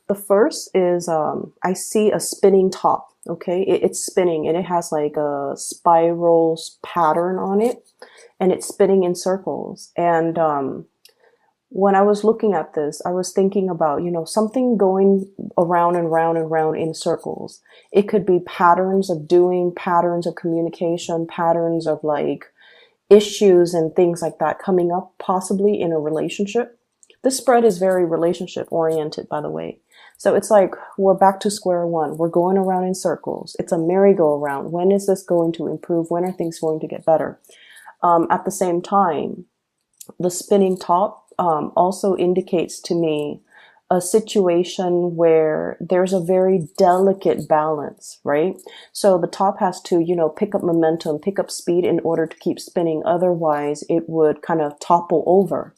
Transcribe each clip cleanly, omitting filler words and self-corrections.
The first is I see a spinning top. Okay, it's spinning and it has like a spiral pattern on it, and it's spinning in circles. And when I was looking at this, I was thinking about, something going around and round and round in circles. It could be patterns of doing, patterns of communication, patterns of like issues and things like that coming up possibly in a relationship. This spread is very relationship oriented, by the way. So it's like we're back to square one. We're going around in circles. It's a merry-go-round. When is this going to improve? When are things going to get better? At the same time, the spinning top also indicates to me a situation where there's a very delicate balance, right? So the top has to, pick up momentum, pick up speed in order to keep spinning. Otherwise, it would kind of topple over.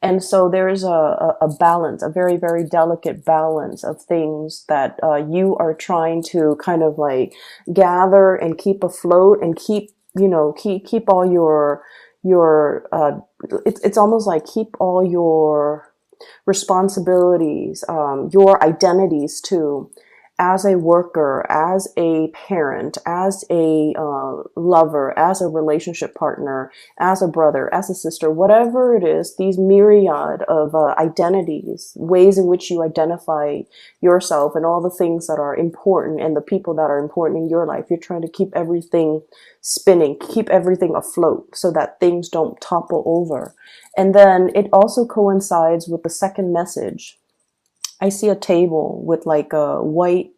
And so there's a balance, a very, very delicate balance of things that you are trying to kind of like gather and keep afloat and keep all it's almost like keep all your responsibilities, your identities too, as a worker, as a parent, as a lover, as a relationship partner, as a brother, as a sister, whatever it is, these myriad of identities, ways in which you identify yourself and all the things that are important and the people that are important in your life. You're trying to keep everything spinning, keep everything afloat so that things don't topple over. And then it also coincides with the second message. I see a table with like a white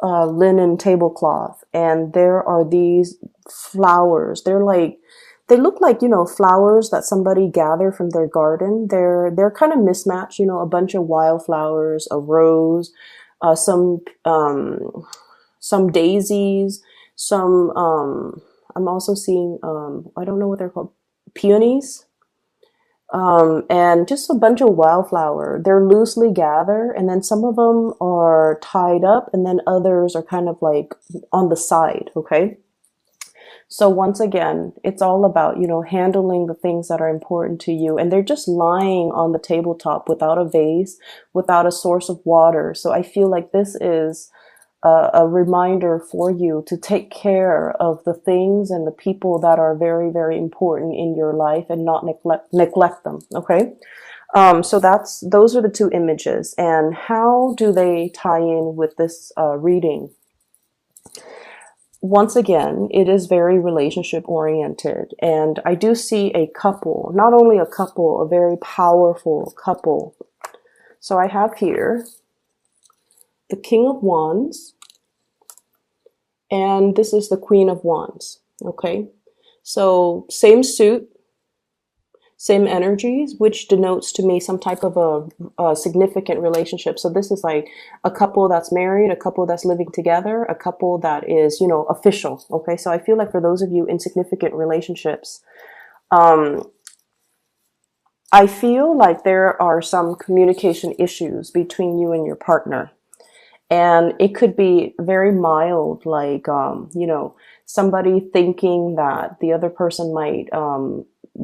linen tablecloth, and there are these flowers. They look like, flowers that somebody gathered from their garden. They're kind of mismatched, a bunch of wildflowers, a rose, some daisies, I'm also seeing, I don't know what they're called, peonies. And just a bunch of wildflower. They're loosely gathered, and then some of them are tied up, and then others are kind of like on the side. Okay. So once again, it's all about, handling the things that are important to you. And they're just lying on the tabletop without a vase, without a source of water. So I feel like this is a reminder for you to take care of the things and the people that are very, very important in your life and not neglect them. Okay. So those are the two images. And how do they tie in with this reading? Once again, it is very relationship oriented. And I do see a couple, not only a couple, a very powerful couple. So I have here the King of Wands, and this is the Queen of Wands. Okay. So same suit, same energies, which denotes to me some type of a significant relationship. So this is like a couple that's married, a couple that's living together, a couple that is, official. Okay. So I feel like for those of you in significant relationships, I feel like there are some communication issues between you and your partner. And it could be very mild, like, somebody thinking that the other person might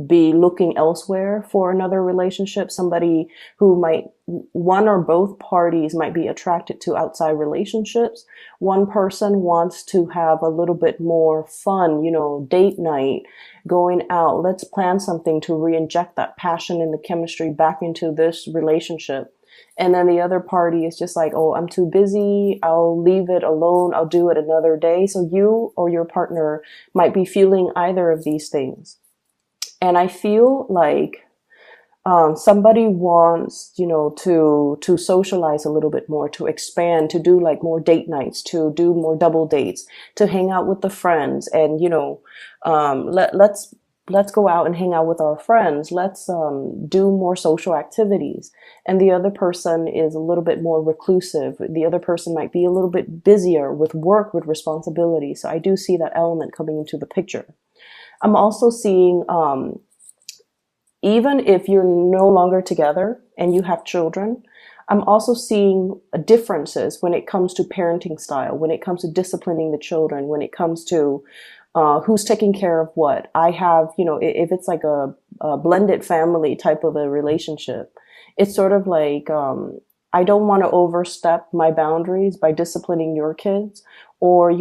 be looking elsewhere for another relationship. Somebody who one or both parties might be attracted to outside relationships. One person wants to have a little bit more fun, date night, going out. Let's plan something to re-inject that passion and the chemistry back into this relationship. And then the other party is just like, oh, I'm too busy. I'll leave it alone. I'll do it another day. So you or your partner might be feeling either of these things. And I feel like somebody wants, to socialize a little bit more, to expand, to do like more date nights, to do more double dates, to hang out with the friends, and let's go out and hang out with our friends. Let's do more social activities. And the other person is a little bit more reclusive. The other person might be a little bit busier with work, with responsibility. So I do see that element coming into the picture. I'm also seeing, even if you're no longer together and you have children, I'm also seeing differences when it comes to parenting style, when it comes to disciplining the children, when it comes to who's taking care of what. I have, if it's like a blended family type of a relationship, it's sort of like I don't want to overstep my boundaries by disciplining your kids, or,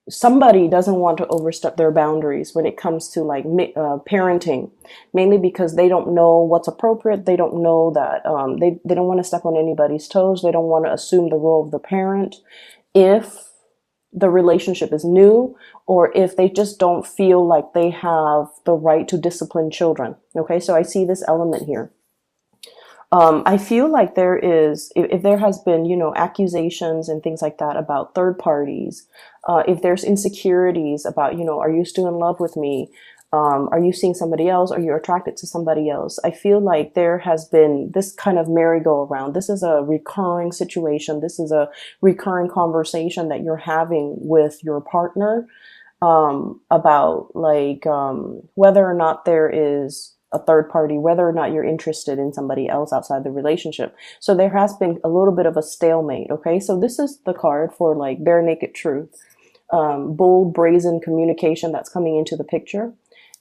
somebody doesn't want to overstep their boundaries when it comes to like parenting, mainly because they don't know what's appropriate. They don't know that they don't want to step on anybody's toes. They don't want to assume the role of the parent if the relationship is new, or if they just don't feel like they have the right to discipline children. Okay, so I see this element here. I feel like there is, if there has been, accusations and things like that about third parties, if there's insecurities about, are you still in love with me? Are you seeing somebody else? Are you attracted to somebody else? I feel like there has been this kind of merry-go-round. This is a recurring situation. This is a recurring conversation that you're having with your partner, about like, whether or not there is a third party, whether or not you're interested in somebody else outside the relationship. So there has been a little bit of a stalemate. Okay, so this is the card for like bare naked truth, bold, brazen communication that's coming into the picture.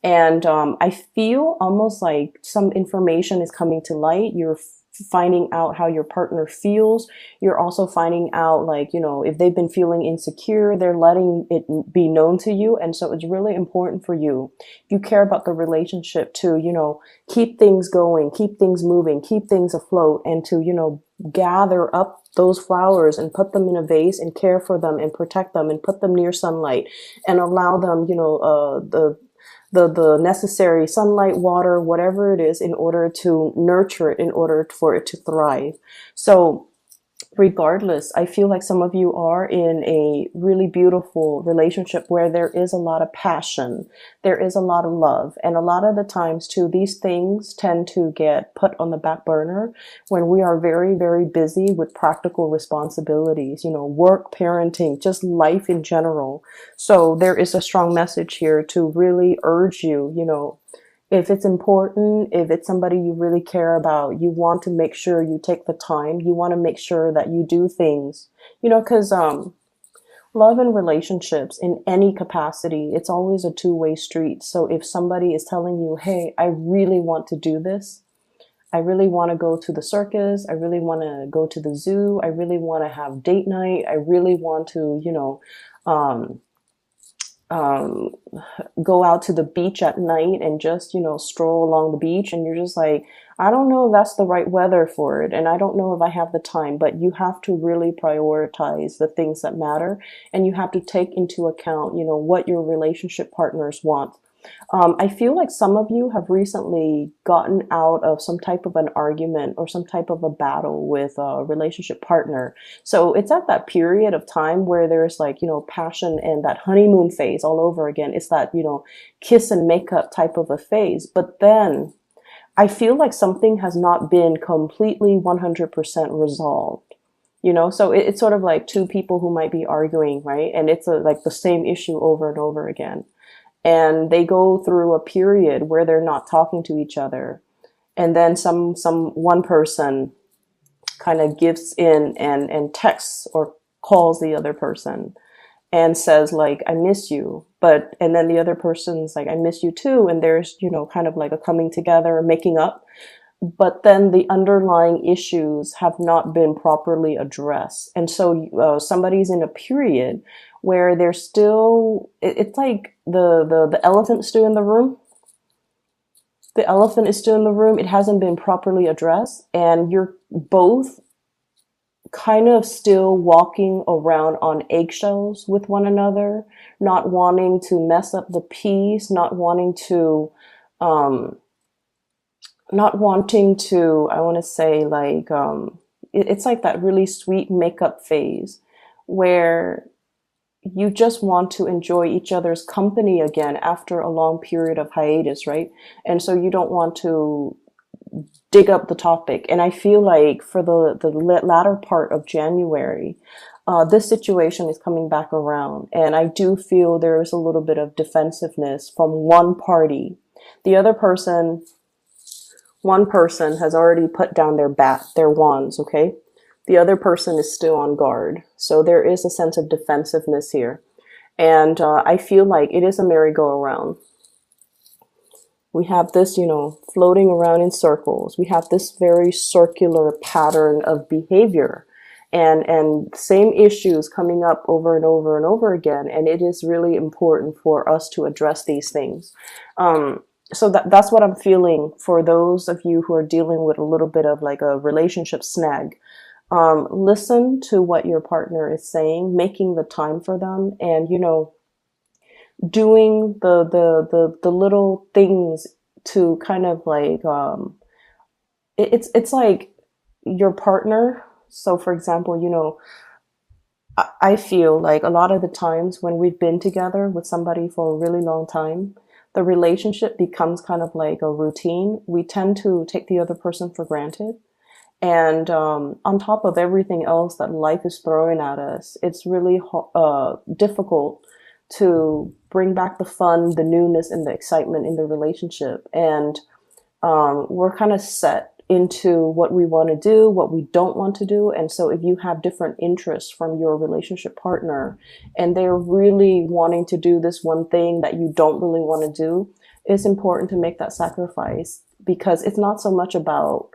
And I feel almost like some information is coming to light. You're finding out how your partner feels. You're also finding out, like, if they've been feeling insecure, they're letting it be known to you. And so it's really important for you, if you care about the relationship, to, keep things going, keep things moving, keep things afloat, and to, gather up those flowers and put them in a vase and care for them and protect them and put them near sunlight and allow them, the necessary sunlight, water, whatever it is, in order to nurture it, in order for it to thrive. So regardless, I feel like some of you are in a really beautiful relationship where there is a lot of passion, there is a lot of love, and a lot of the times too, these things tend to get put on the back burner when we are very, very busy with practical responsibilities, work, parenting, just life in general. So there is a strong message here to really urge you, if it's important, if it's somebody you really care about, you want to make sure you take the time. You want to make sure that you do things, because love and relationships in any capacity, it's always a two-way street. So if somebody is telling you, hey, I really want to do this, I really want to go to the circus, I really want to go to the zoo, I really want to have date night, I really want to, um, um, go out to the beach at night and just, stroll along the beach. And you're just like, I don't know if that's the right weather for it. And I don't know if I have the time, but you have to really prioritize the things that matter. And you have to take into account, what your relationship partners want. I feel like some of you have recently gotten out of some type of an argument or some type of a battle with a relationship partner. So it's at that period of time where there's like, passion and that honeymoon phase all over again. It's that, kiss and makeup type of a phase. But then I feel like something has not been completely 100% resolved. So it's sort of like two people who might be arguing, right? And it's like the same issue over and over again. And they go through a period where they're not talking to each other. And then one person kind of gives in and texts or calls the other person and says like, I miss you. And then the other person's like, I miss you too. And there's, kind of like a coming together, making up. But then the underlying issues have not been properly addressed. And so somebody's in a period where they're still, it's like the elephant is still in the room. The elephant is still in the room. It hasn't been properly addressed. And you're both kind of still walking around on eggshells with one another, not wanting to mess up the peace, not wanting to, I want to say like, it's like that really sweet makeup phase where you just want to enjoy each other's company again after a long period of hiatus, right? And so you don't want to dig up the topic. And I feel like for the latter part of January, this situation is coming back around. And I do feel there is a little bit of defensiveness from one party. The other person, one person has already put down their wands, okay? The other person is still on guard. So there is a sense of defensiveness here. And I feel like it is a merry-go-round. We have this, floating around in circles. We have this very circular pattern of behavior and same issues coming up over and over and over again. And it is really important for us to address these things. So that's what I'm feeling for those of you who are dealing with a little bit of like a relationship snag. Listen to what your partner is saying, making the time for them, and doing the little things to kind of like it's like your partner. So for example, I feel like a lot of the times when we've been together with somebody for a really long time, the relationship becomes kind of like a routine. We tend to take the other person for granted. And on top of everything else that life is throwing at us, it's really difficult to bring back the fun, the newness, and the excitement in the relationship. And we're kind of set into what we want to do, what we don't want to do. And so if you have different interests from your relationship partner and they're really wanting to do this one thing that you don't really want to do, it's important to make that sacrifice, because it's not so much about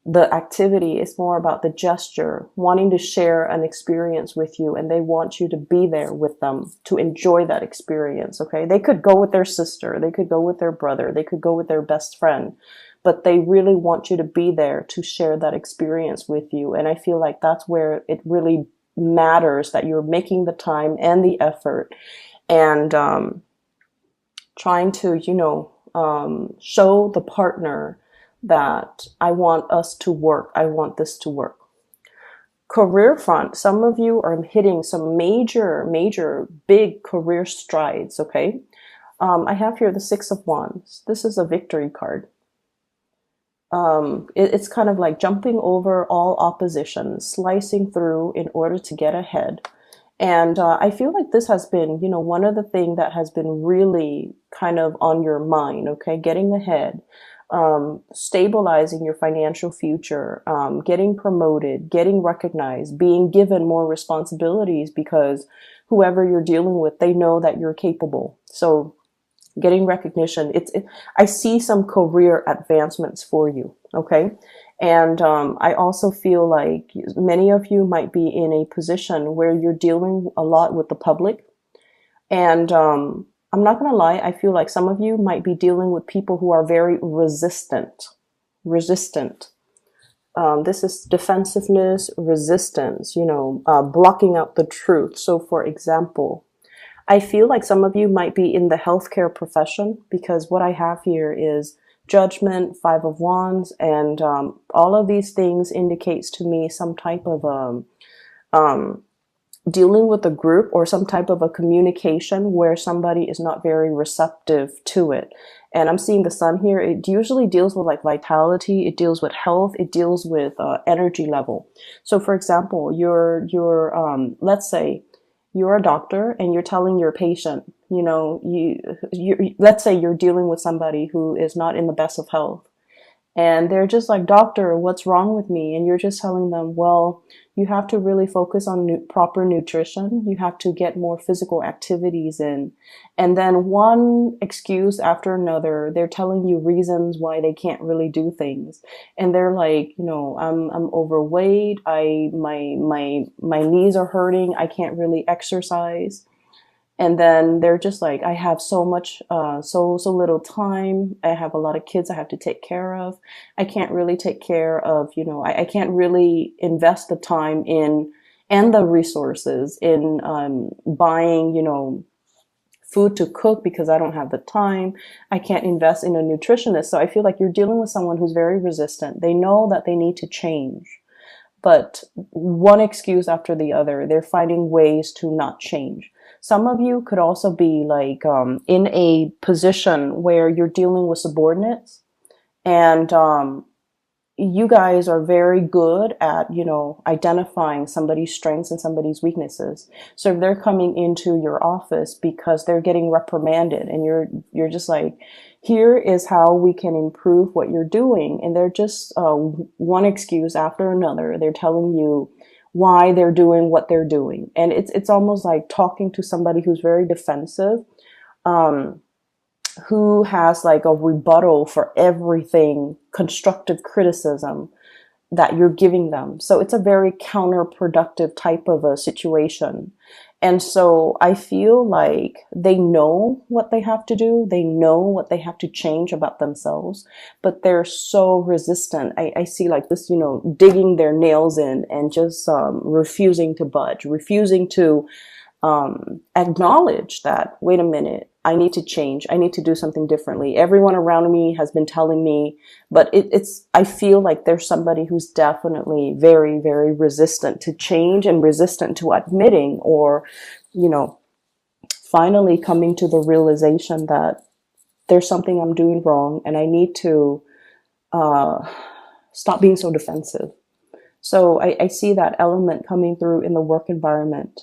the activity, it's more about the gesture, wanting to share an experience with you, and they want you to be there with them to enjoy that experience. Okay. They could go with their sister, they could go with their brother, they could go with their best friend, but they really want you to be there to share that experience with you. And I feel like that's where it really matters that you're making the time and the effort and trying to, show the partner that I want us to work. I want this to work. Career front, some of you are hitting some major, big career strides, okay? I have here the Six of Wands. This is a victory card. It's kind of like jumping over all opposition, slicing through in order to get ahead. And I feel like this has been, one of the things that has been really kind of on your mind, okay? Getting ahead. Stabilizing your financial future, getting promoted, getting recognized, being given more responsibilities because whoever you're dealing with, they know that you're capable. So getting recognition, I see some career advancements for you. Okay. And, I also feel like many of you might be in a position where you're dealing a lot with the public. And, I'm not going to lie. I feel like some of you might be dealing with people who are very resistant. This is defensiveness, resistance, blocking out the truth. So for example, I feel like some of you might be in the healthcare profession, because what I have here is Judgment, Five of Wands, and all of these things indicates to me some type of dealing with a group or some type of a communication where somebody is not very receptive to it. And I'm seeing the Sun here. It usually deals with like vitality. It deals with health. It deals with energy level. So for example, let's say you're a doctor and you're telling your patient, let's say you're dealing with somebody who is not in the best of health. And they're just like, doctor, what's wrong with me? And you're just telling them, well, you have to really focus on proper nutrition. You have to get more physical activities in. And then one excuse after another, they're telling you reasons why they can't really do things. And they're like, I'm overweight. My knees are hurting. I can't really exercise. And then they're just like, I have so much, so little time. I have a lot of kids I have to take care of. I can't really take care of, I can't really invest the time in and the resources in buying, food to cook because I don't have the time. I can't invest in a nutritionist. So I feel like you're dealing with someone who's very resistant. They know that they need to change, but one excuse after the other, they're finding ways to not change. Some of you could also be like in a position where you're dealing with subordinates, and you guys are very good at, identifying somebody's strengths and somebody's weaknesses. So if they're coming into your office because they're getting reprimanded and you're just like, here is how we can improve what you're doing. And they're just one excuse after another. They're telling you why they're doing what they're doing. And it's almost like talking to somebody who's very defensive. who has like a rebuttal for everything constructive criticism that you're giving them. So it's a very counterproductive type of a situation. And so I feel like they know what they have to do. They know what they have to change about themselves, but they're so resistant. I see like this, digging their nails in and just refusing to budge, refusing to acknowledge that, wait a minute, I need to change. I need to do something differently. Everyone around me has been telling me, but I feel like there's somebody who's definitely very, very resistant to change and resistant to admitting or, you know, finally coming to the realization that there's something I'm doing wrong and I need to stop being so defensive. So I see that element coming through in the work environment.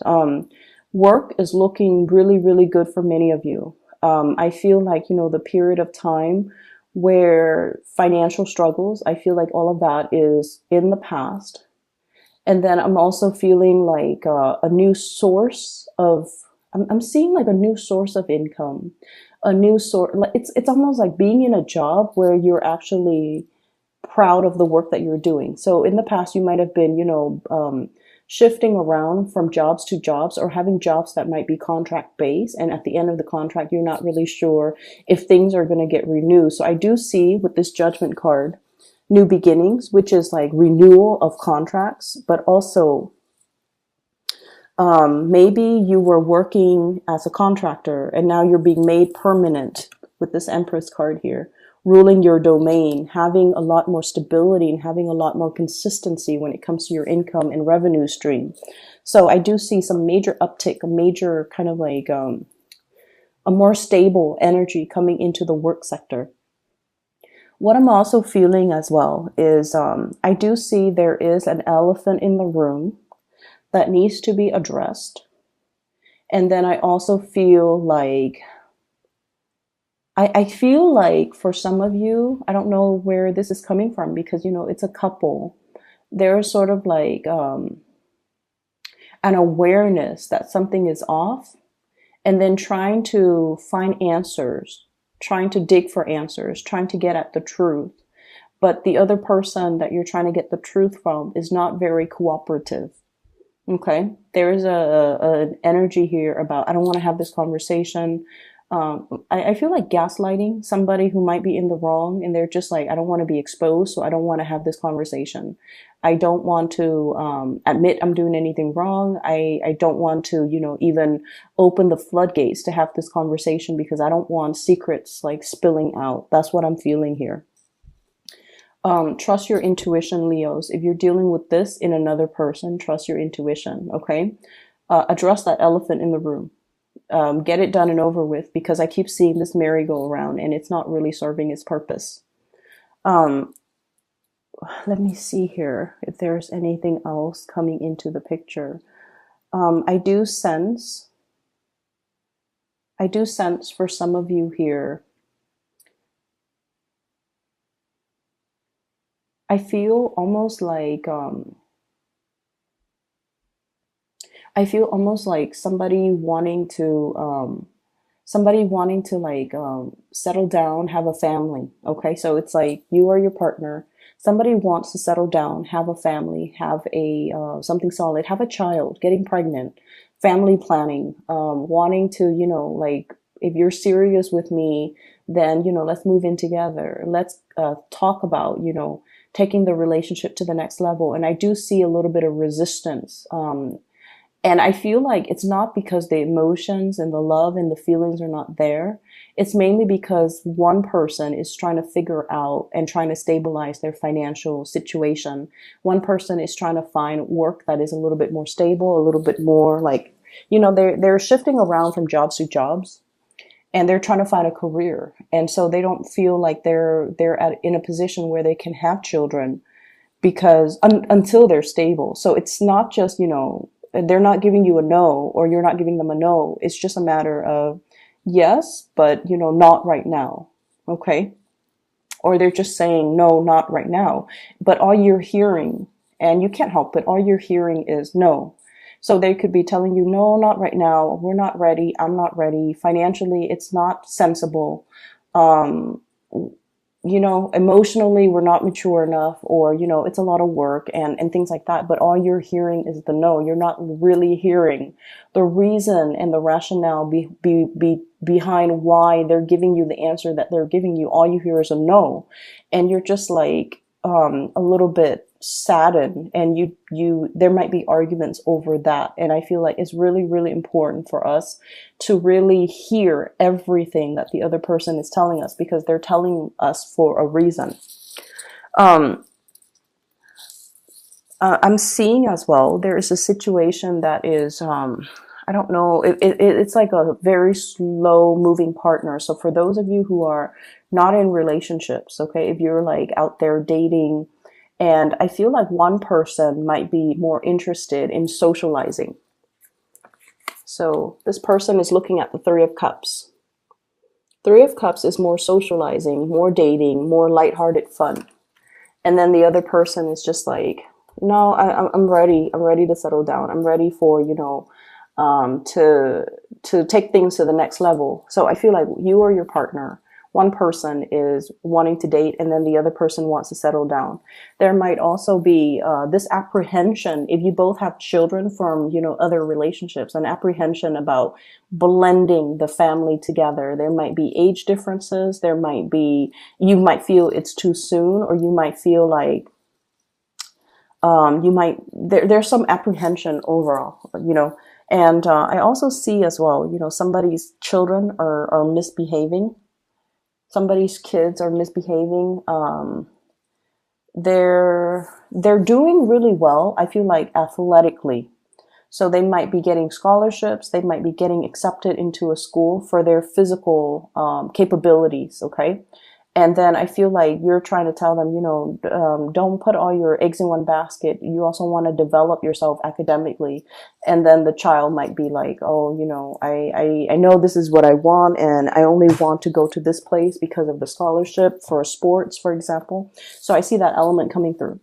Work is looking really, really good for many of you. I feel like, the period of time where financial struggles, I feel like all of that is in the past. And then I'm also feeling like a new source of, I'm seeing like a new source of income, a new source. It's almost like being in a job where you're actually proud of the work that you're doing. So in the past, you might have been, shifting around from jobs to jobs or having jobs that might be contract based. And at the end of the contract, you're not really sure if things are going to get renewed. So I do see with this judgment card, new beginnings, which is like renewal of contracts, but also maybe you were working as a contractor and now you're being made permanent with this Empress card here, ruling your domain, having a lot more stability and having a lot more consistency when it comes to your income and revenue stream. So I do see some major uptick, a major kind of like a more stable energy coming into the work sector. What I'm also feeling as well is I do see there is an elephant in the room that needs to be addressed. And then I also feel like I feel like for some of you, I don't know where this is coming from because, it's a couple. There's sort of like an awareness that something is off and then trying to find answers, trying to dig for answers, trying to get at the truth. But the other person that you're trying to get the truth from is not very cooperative. Okay. There's an energy here about, I don't want to have this conversation. I feel like gaslighting somebody who might be in the wrong and they're just like, I don't want to be exposed, so I don't want to have this conversation. I don't want to admit I'm doing anything wrong. I don't want to, even open the floodgates to have this conversation because I don't want secrets like spilling out. That's what I'm feeling here. Trust your intuition, Leos. If you're dealing with this in another person, trust your intuition, okay? Address that elephant in the room. Get it done and over with because I keep seeing this merry-go-round and it's not really serving its purpose. Let me see here if there's anything else coming into the picture. I do sense for some of you here, I feel almost like somebody wanting to settle down, have a family. Okay. So it's like you or your partner, somebody wants to settle down, have a family, have a, something solid, have a child, getting pregnant, family planning, wanting to, like, if you're serious with me, then, let's move in together. Let's, talk about, taking the relationship to the next level. And I do see a little bit of resistance, and I feel like it's not because the emotions and the love and the feelings are not there. It's mainly because one person is trying to figure out and trying to stabilize their financial situation. One person is trying to find work that is a little bit more stable, a little bit more like, they're shifting around from jobs to jobs and they're trying to find a career. And so they don't feel like they're in a position where they can have children because until they're stable. So it's not just, they're not giving you a no or you're not giving them a no. It's just a matter of yes, but not right now. Okay. Or they're just saying no, not right now. But all you're hearing, and you can't help it, all you're hearing is no. So they could be telling you, no, not right now. We're not ready. I'm not ready. Financially, it's not sensible. Um, Emotionally, we're not mature enough, or, it's a lot of work and things like that. But all you're hearing is the no. You're not really hearing the reason and the rationale behind why they're giving you the answer that they're giving you. All you hear is a no. And you're just like, a little bit saddened, and there might be arguments over that. And I feel like it's really, really important for us to really hear everything that the other person is telling us, because they're telling us for a reason. Um, I'm seeing as well, there is a situation that is, I don't know, it's like a very slow moving partner. So for those of you who are not in relationships, okay, if you're like out there dating, and I feel like one person might be more interested in socializing. So this person is looking at the Three of Cups. Three of Cups is more socializing, more dating, more lighthearted fun. And then the other person is just like, no, I'm ready. I'm ready to settle down. I'm ready for, to take things to the next level. So I feel like you or your partner, one person is wanting to date, and then the other person wants to settle down. There might also be this apprehension, if you both have children from, other relationships, an apprehension about blending the family together. There might be age differences. You might feel it's too soon, or you might feel like there's some apprehension overall, and I also see as well, somebody's children are misbehaving. Somebody's kids are misbehaving. They're doing really well, I feel like, athletically. So they might be getting scholarships. They might be getting accepted into a school for their physical capabilities. Okay. And then I feel like you're trying to tell them, don't put all your eggs in one basket. You also want to develop yourself academically. And then the child might be like, oh, I know this is what I want, and I only want to go to this place because of the scholarship for sports, for example. So I see that element coming through.